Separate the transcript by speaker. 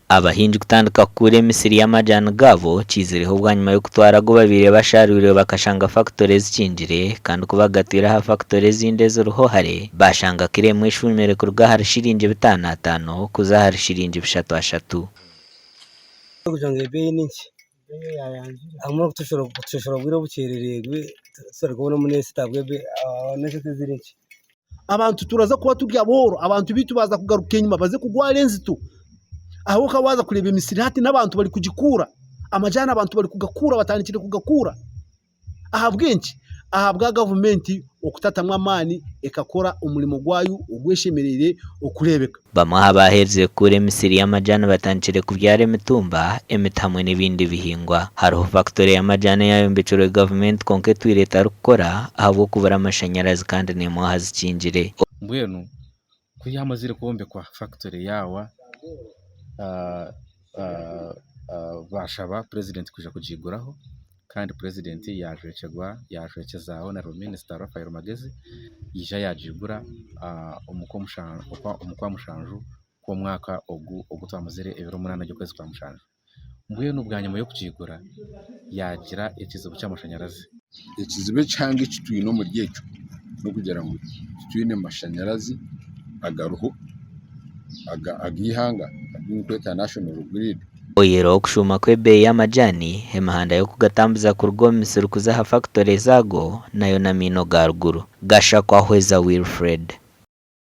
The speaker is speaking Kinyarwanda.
Speaker 1: abahinji kutandika kure emisiri y'amajani gabo kizireho bwanyuma yo kutwara go babire basharuriwe bakashanga factories zikingire kandi kubagatira ha factories zinde z'uruhohare bashanga kiremwe ishumire kurwa harishirinje bitanatano kuza harishirinje bishatu ashatu
Speaker 2: kujanga ebe n'iki amwe tushobora bwira bukerererwe sore kubona munesi tabwebe nese zirinki
Speaker 3: abantu turaza kuba turya boro abantu bitu baza kugaruka inyuma baze kugwa lenzi tu aho kawaza kureba imisiri hati n'abantu bari kugikura amajana abantu bari kugakura batanikire kugakura aha bwinshi aha bwa government okutatamwa amani ekakora umurimo gwayo ugweshemerere okurebeka
Speaker 1: bamwe abaheze kure emisiri y'amajana batanikire kubyara imitumba emitamwe n'ibindi bihingwa hariho factory y'amajana yayo mbicuro government konke twireta rukora ahubwo kubara amashanyarazi kandi nemo hazikingire
Speaker 4: mbwenu kuyamazire kubombekwa factory yawa bashaba president kuja kujiguraho kandi president yajwekezaho na minister Rafael Magezi yija yajigura umukwa mushanju ko mwaka ogutwamuzire ebiro munana cyo kwezi kwa mushanju mbuye n'ubwanyuma yo kujigura yagira ikizibu cy'amashanyarazi
Speaker 5: ikizibe cyangwa ikitwino mu ryecho no kugira ngo twine amashanyarazi agaruho agihanga n'ukweta national grid
Speaker 1: oyero kushuma kwebe y'amajani hemahanda yo kugatambuza kurwo misuru kuzaha factory zago nayo na mino garuguru gasha kwa Hweza Wilfred.